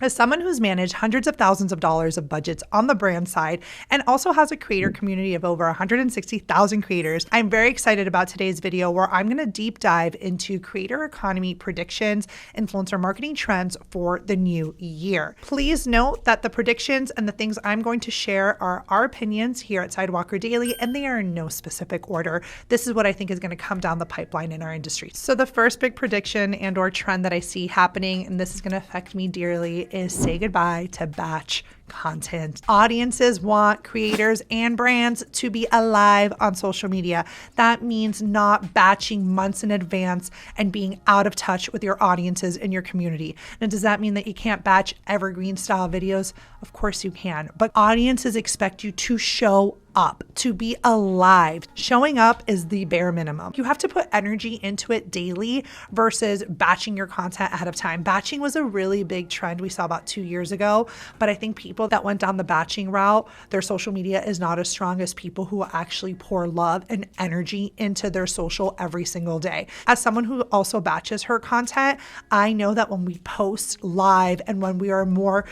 As someone who's managed hundreds of thousands of dollars of budgets on the brand side and also has a creator community of over 160,000 creators, I'm very excited about today's video where I'm going to deep dive into creator economy predictions, influencer marketing trends for the new year. Please note that the predictions and the things I'm going to share are our opinions here at Sidewalker Daily, and they are in no specific order. This is what I think is going to come down the pipeline in our industry. So the first big prediction and or trend that I see happening, and this is going to affect me dearly, is say goodbye to batch content. Audiences want creators and brands to be alive on social media. That means not batching months in advance and being out of touch with your audiences and your community. Now, does that mean that you can't batch evergreen style videos? Of course you can, but audiences expect you to show up, to be alive. Showing up is the bare minimum. You have to put energy into it daily versus batching your content ahead of time. Batching was a really big trend we saw about 2 years ago, but I think people that went down the batching route, their social media is not as strong as people who actually pour love and energy into their social every single day. As someone who also batches her content, I know that when we post live and when we are more,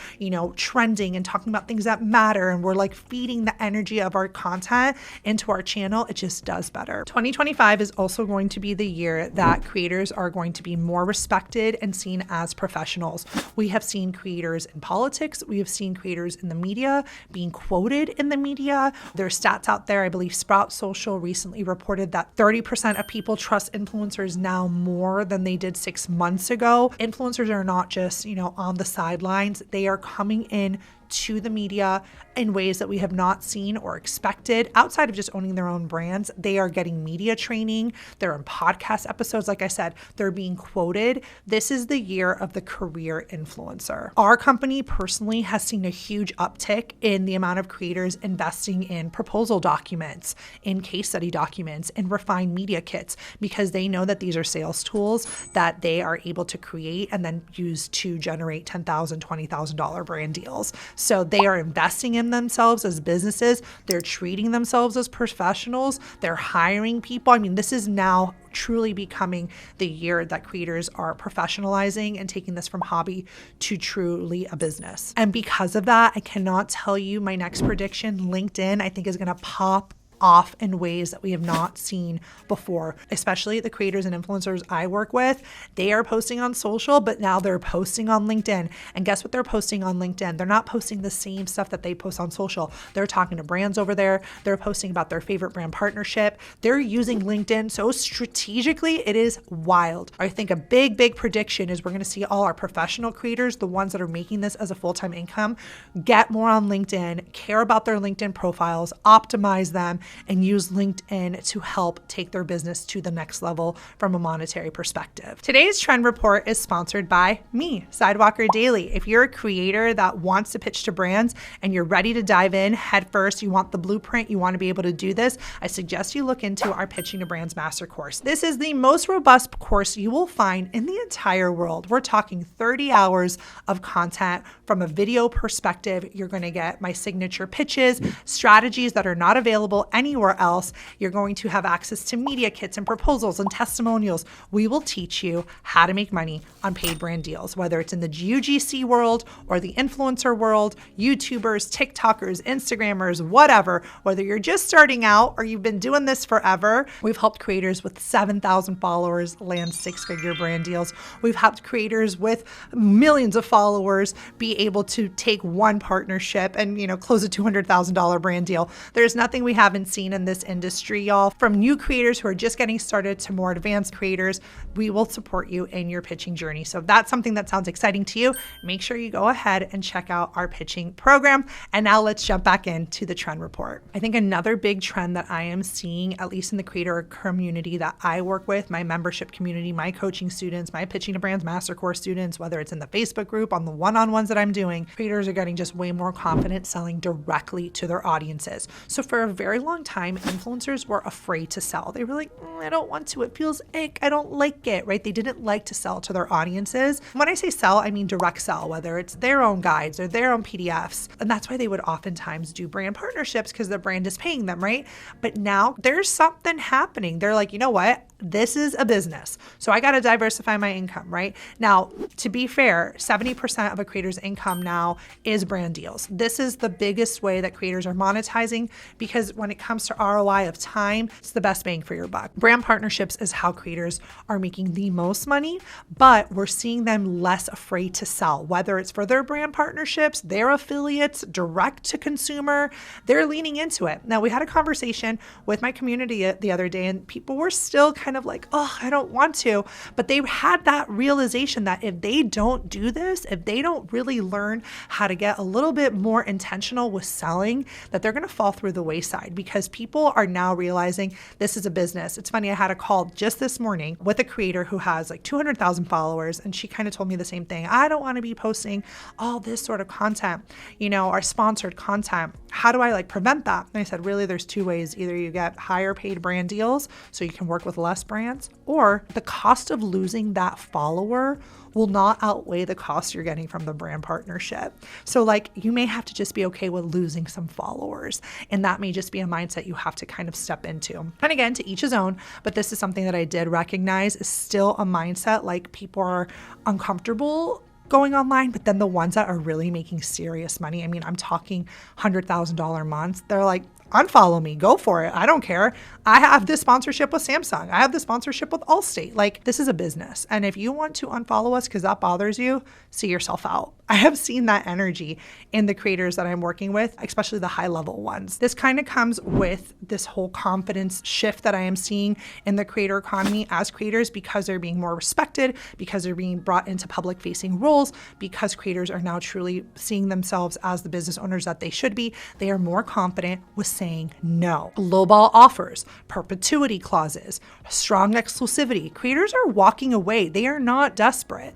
trending and talking about things that matter, and we're like feeding the energy of our content into our channel, it just does better. 2025 is also going to be the year that creators are going to be more respected and seen as professionals. We have seen creators in politics. We have seen creators in the media being quoted in the media. There's stats out there. I believe Sprout Social recently reported that 30% of people trust influencers now more than they did 6 months ago. Influencers are not just, on the sidelines. They are coming in to the media in ways that we have not seen or expected. Outside of just owning their own brands, they are getting media training. They're in podcast episodes. Like I said, they're being quoted. This is the year of the career influencer. Our company personally has seen a huge uptick in the amount of creators investing in proposal documents, in case study documents, in refined media kits, because they know that these are sales tools that they are able to create and then use to generate $10,000, $20,000 brand deals. So they are investing in themselves as businesses. They're treating themselves as professionals. They're hiring people. I mean, this is now truly becoming the year that creators are professionalizing and taking this from hobby to truly a business. And because of that, I cannot tell you my next prediction. LinkedIn, I think, is going to pop off in ways that we have not seen before, especially the creators and influencers I work with. They are posting on social, but now they're posting on LinkedIn. And guess what they're posting on LinkedIn? They're not posting the same stuff that they post on social. They're talking to brands over there. They're posting about their favorite brand partnership. They're using LinkedIn so strategically, it is wild. I think a big prediction is we're going to see all our professional creators, the ones that are making this as a full-time income, get more on LinkedIn, care about their LinkedIn profiles, optimize them, and use LinkedIn to help take their business to the next level from a monetary perspective. Today's trend report is sponsored by me, Sidewalker Daily. If you're a creator that wants to pitch to brands and you're ready to dive in head first, you want the blueprint, you want to be able to do this, I suggest you look into our Pitching to Brands Master Course. This is the most robust course you will find in the entire world. We're talking 30 hours of content from a video perspective. You're going to get my signature pitches, strategies that are not available anywhere else. You're going to have access to media kits and proposals and testimonials. We will teach you how to make money on paid brand deals, whether it's in the UGC world or the influencer world, YouTubers, TikTokers, Instagrammers, whatever, whether you're just starting out or you've been doing this forever. We've helped creators with 7,000 followers land 6-figure brand deals. We've helped creators with millions of followers be able to take one partnership and, close a $200,000 brand deal. There's nothing we haven't seen in this industry, y'all. From new creators who are just getting started to more advanced creators, we will support you in your pitching journey. So if that's something that sounds exciting to you, make sure you go ahead and check out our pitching program. And now let's jump back into the trend report. I think another big trend that I am seeing, at least in the creator community that I work with, my membership community, my coaching students, my Pitching to Brands Master Course students, whether it's in the Facebook group, on the one-on-ones that I'm doing, creators are getting just way more confident selling directly to their audiences. So for a very long time, influencers were afraid to sell. They were like, I don't want to. It feels ick. I don't like it, right? They didn't like to sell to their audiences. When I say sell, I mean direct sell, whether it's their own guides or their own PDFs. And that's why they would oftentimes do brand partnerships, because the brand is paying them, right? But now there's something happening. They're like, you know what? This is a business. So I got to diversify my income, right? Now, to be fair, 70% of a creator's income now is brand deals. This is the biggest way that creators are monetizing because when it comes to ROI of time, it's the best bang for your buck. Brand partnerships is how creators are making the most money, but we're seeing them less afraid to sell, whether it's for their brand partnerships, their affiliates, direct to consumer, they're leaning into it. Now, we had a conversation with my community the other day and people were still kind of like, oh, I don't want to, but they had that realization that if they don't do this, if they don't really learn how to get a little bit more intentional with selling, that they're going to fall through the wayside because people are now realizing this is a business. It's funny, I had a call just this morning with a creator who has like 200,000 followers and she kind of told me the same thing. I don't want to be posting all this sort of content, or sponsored content. How do I prevent that? And I said, really, there's two ways. Either you get higher paid brand deals so you can work with less brands, or the cost of losing that follower will not outweigh the cost you're getting from the brand partnership. So you may have to just be okay with losing some followers. And that may just be a mindset you have to kind of step into. And again, to each his own, but this is something that I did recognize is still a mindset. People are uncomfortable going online, but then the ones that are really making serious money, I'm talking $100,000 months, they're like, unfollow me, go for it. I don't care. I have this sponsorship with Samsung. I have this sponsorship with Allstate. This is a business. And if you want to unfollow us because that bothers you, see yourself out. I have seen that energy in the creators that I'm working with, especially the high level ones. This kind of comes with this whole confidence shift that I am seeing in the creator economy as creators because they're being more respected, because they're being brought into public facing roles, because creators are now truly seeing themselves as the business owners that they should be. They are more confident with saying no. Lowball offers, perpetuity clauses, strong exclusivity. Creators are walking away. They are not desperate.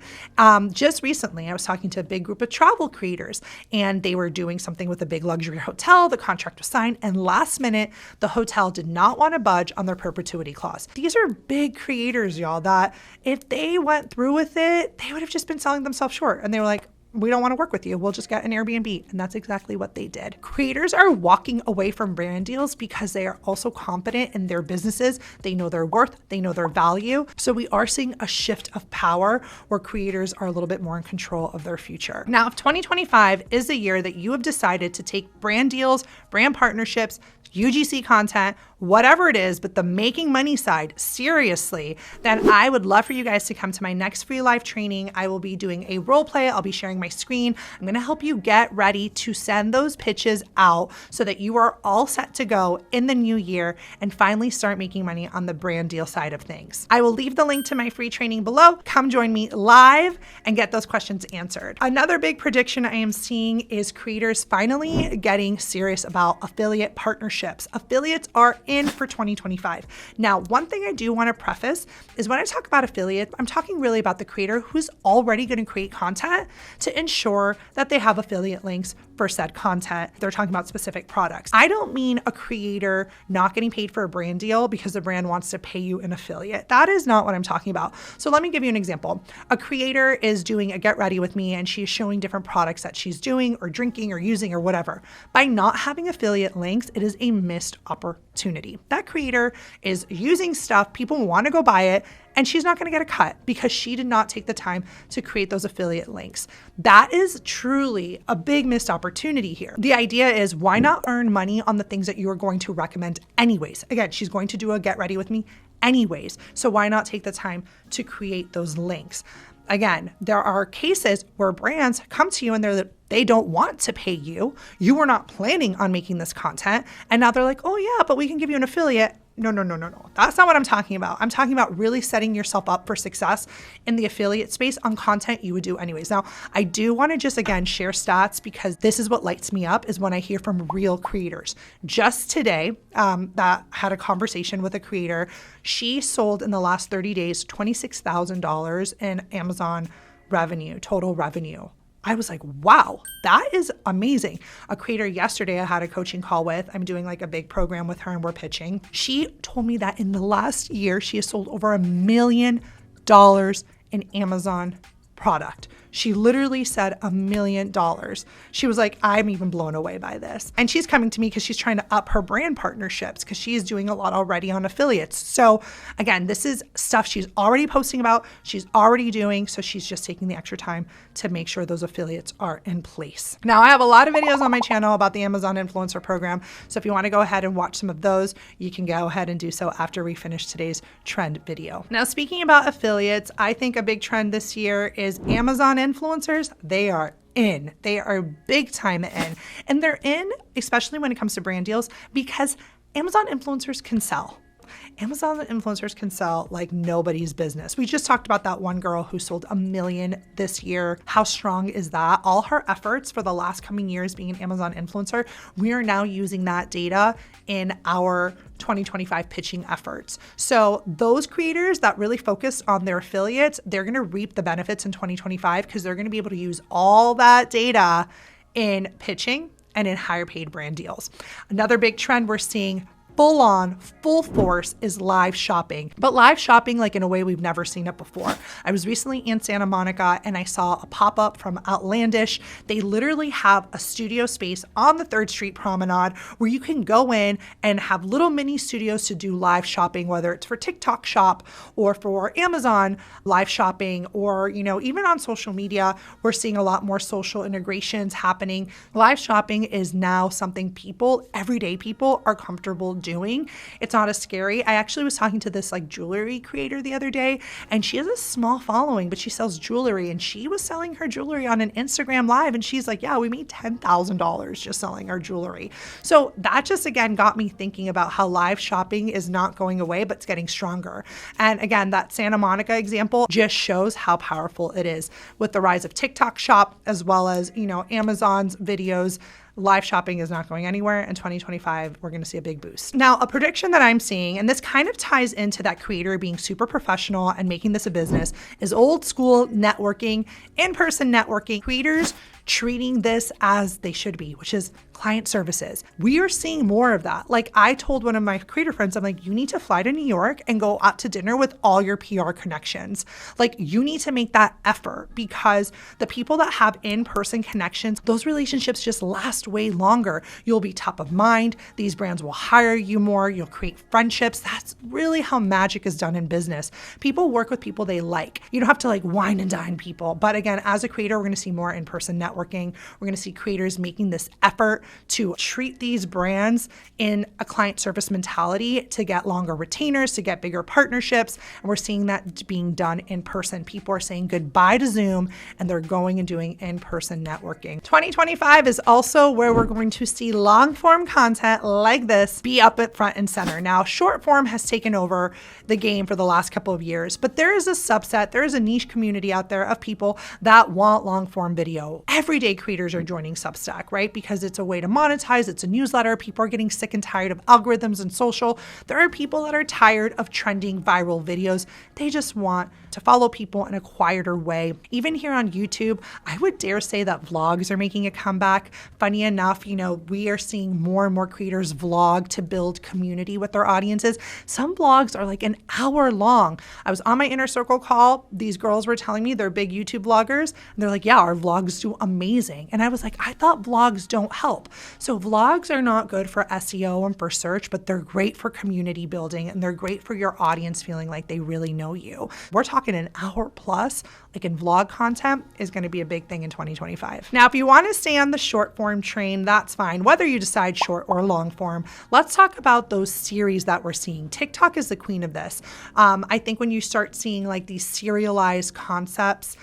Just recently, I was talking to a big group of travel creators and they were doing something with a big luxury hotel. The contract was signed and last minute, the hotel did not want to budge on their perpetuity clause. These are big creators, y'all, that if they went through with it, they would have just been selling themselves short. And they were like, we don't want to work with you. We'll just get an Airbnb. And that's exactly what they did. Creators are walking away from brand deals because they are also confident in their businesses. They know their worth. They know their value. So we are seeing a shift of power where creators are a little bit more in control of their future. Now, if 2025 is the year that you have decided to take brand deals, brand partnerships, UGC content, whatever it is, but the making money side seriously, then I would love for you guys to come to my next free live training. I will be doing a role play. I'll be sharing my screen. I'm going to help you get ready to send those pitches out so that you are all set to go in the new year and finally start making money on the brand deal side of things. I will leave the link to my free training below. Come join me live and get those questions answered. Another big prediction I am seeing is creators finally getting serious about affiliate partnerships. Affiliates are in for 2025. Now, one thing I do want to preface is when I talk about affiliate, I'm talking really about the creator who's already going to create content to ensure that they have affiliate links for said content. They're talking about specific products. I don't mean a creator not getting paid for a brand deal because the brand wants to pay you an affiliate. That is not what I'm talking about. So let me give you an example. A creator is doing a get ready with me and she's showing different products that she's doing or drinking or using or whatever. By not having affiliate links, it is a missed opportunity. That creator is using stuff, people want to go buy it, and she's not going to get a cut because she did not take the time to create those affiliate links. That is truly a big missed opportunity here. The idea is why not earn money on the things that you are going to recommend anyways? Again, she's going to do a get ready with me anyways. So why not take the time to create those links? Again, there are cases where brands come to you and they don't want to pay you. You were not planning on making this content. And now they're like, oh yeah, but we can give you an affiliate. No. That's not what I'm talking about. I'm talking about really setting yourself up for success in the affiliate space on content you would do anyways. Now, I do want to just, again, share stats because this is what lights me up is when I hear from real creators. Just today, that had a conversation with a creator. She sold in the last 30 days, $26,000 in Amazon revenue, total revenue. I was like, wow, that is amazing. A creator yesterday I had a coaching call with, I'm doing a big program with her and we're pitching. She told me that in the last year, she has sold over $1 million in Amazon product. She literally said $1 million. She was like, I'm even blown away by this. And she's coming to me because she's trying to up her brand partnerships because she is doing a lot already on affiliates. So again, this is stuff she's already posting about, she's already doing. So she's just taking the extra time to make sure those affiliates are in place. Now, I have a lot of videos on my channel about the Amazon Influencer Program. So if you want to go ahead and watch some of those, you can go ahead and do so after we finish today's trend video. Now, speaking about affiliates, I think a big trend this year is Amazon influencers. They are in. They are big time in. And they're in, especially when it comes to brand deals, because Amazon influencers can sell. Amazon influencers can sell like nobody's business. We just talked about that one girl who sold $1 million this year. How strong is that? All her efforts for the last coming years being an Amazon influencer, we are now using that data in our 2025 pitching efforts. So those creators that really focus on their affiliates, they're going to reap the benefits in 2025 because they're going to be able to use all that data in pitching and in higher paid brand deals. Another big trend we're seeing full force is live shopping, but live shopping like in a way we've never seen it before. I was recently in Santa Monica and I saw a pop-up from Outlandish. They literally have a studio space on the 3rd Street Promenade where you can go in and have little mini studios to do live shopping, whether it's for TikTok shop or for Amazon live shopping, or, you know, even on social media. We're seeing a lot more social integrations happening. Live shopping is now something everyday people are comfortable doing. It's not as scary. I actually was talking to this like jewelry creator the other day, and she has a small following, but she sells jewelry, and she was selling her jewelry on an Instagram live, and she's like, yeah, we made $10,000 just selling our jewelry. So that just again got me thinking about how live shopping is not going away, but it's getting stronger. And again, that Santa Monica example just shows how powerful it is with the rise of TikTok shop, as well as, you know, Amazon's videos. Live shopping is not going anywhere. In 2025, we're going to see a big boost. Now, a prediction that I'm seeing, and this kind of ties into that creator being super professional and making this a business, is old school networking, in-person networking, creators treating this as they should be, which is client services. We are seeing more of that. Like I told one of my creator friends, I'm like, you need to fly to New York and go out to dinner with all your PR connections. Like you need to make that effort, because the people that have in-person connections, those relationships just last way longer. You'll be top of mind. These brands will hire you more. You'll create friendships. That's really how magic is done in business. People work with people they like. You don't have to like wine and dine people. But again, as a creator, we're going to see more in-person networking. We're going to see creators making this effort to treat these brands in a client service mentality to get longer retainers, to get bigger partnerships. And we're seeing that being done in person. People are saying goodbye to Zoom and they're going and doing in-person networking. 2025 is also where we're going to see long form content like this be up at front and center. Now, short form has taken over the game for the last couple of years, but there is a subset, there is a niche community out there of people that want long form video. Everyday creators are joining Substack, right? Because it's a way to monetize, it's a newsletter. People are getting sick and tired of algorithms and social. There are people that are tired of trending viral videos. They just want to follow people in a quieter way. Even here on YouTube, I would dare say that vlogs are making a comeback. Funny enough, you know, we are seeing more and more creators vlog to build community with their audiences. Some vlogs are like an hour long. I was on my inner circle call. These girls were telling me they're big YouTube vloggers. And they're like, yeah, our vlogs do amazing. And I was like, I thought vlogs don't help. So vlogs are not good for SEO and for search, but they're great for community building, and they're great for your audience feeling like they really know you. We're talking an hour plus, like in vlog content, is going to be a big thing in 2025. Now, if you want to stay on the short form train, that's fine. Whether you decide short or long form, let's talk about those series that we're seeing. TikTok is the queen of this. I think when you start seeing like these serialized concepts,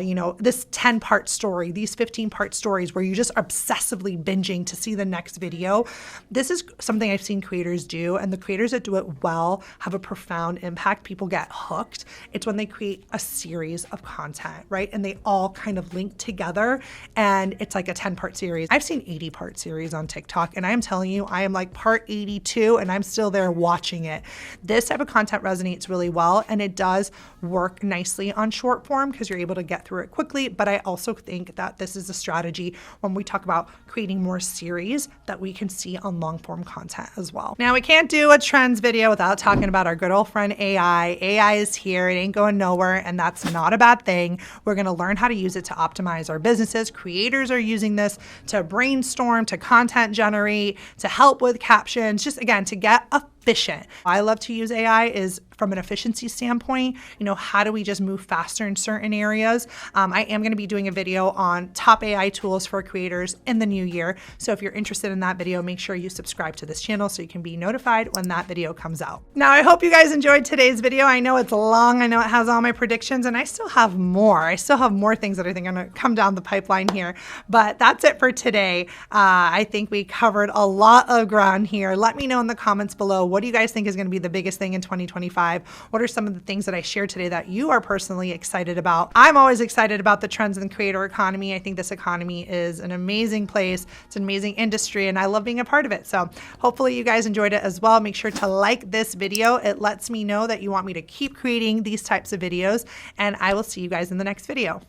you know, this 10-part story, these 15-part stories where you just obsessively binging to see the next video. This is something I've seen creators do, and the creators that do it well have a profound impact. People get hooked. It's when they create a series of content, right? And they all kind of link together, and it's like a 10-part series. I've seen 80-part series on TikTok, and I am telling you, I am like part 82, and I'm still there watching it. This type of content resonates really well, and it does work nicely on short form because you're able to get through it quickly, but I also think that this is a strategy when we talk about creating more series that we can see on long form content as well. Now, we can't do a trends video without talking about our good old friend AI. AI is here, it ain't going nowhere, and that's not a bad thing. We're gonna learn how to use it to optimize our businesses. Creators are using this to brainstorm, to content generate, to help with captions, just again, to get efficient. I love to use AI is from an efficiency standpoint, how do we just move faster in certain areas? I am going to be doing a video on top AI tools for creators in the new year. So if you're interested in that video, make sure you subscribe to this channel so you can be notified when that video comes out. Now, I hope you guys enjoyed today's video. I know it's long. I know it has all my predictions, and I still have more. I still have more things that I think are going to come down the pipeline here, but that's it for today. I think we covered a lot of ground here. Let me know in the comments below, what do you guys think is going to be the biggest thing in 2025? What are some of the things that I shared today that you are personally excited about? I'm always excited about the trends in the creator economy. I think this economy is an amazing place. It's an amazing industry, and I love being a part of it. So hopefully you guys enjoyed it as well. Make sure to like this video. It lets me know that you want me to keep creating these types of videos, and I will see you guys in the next video.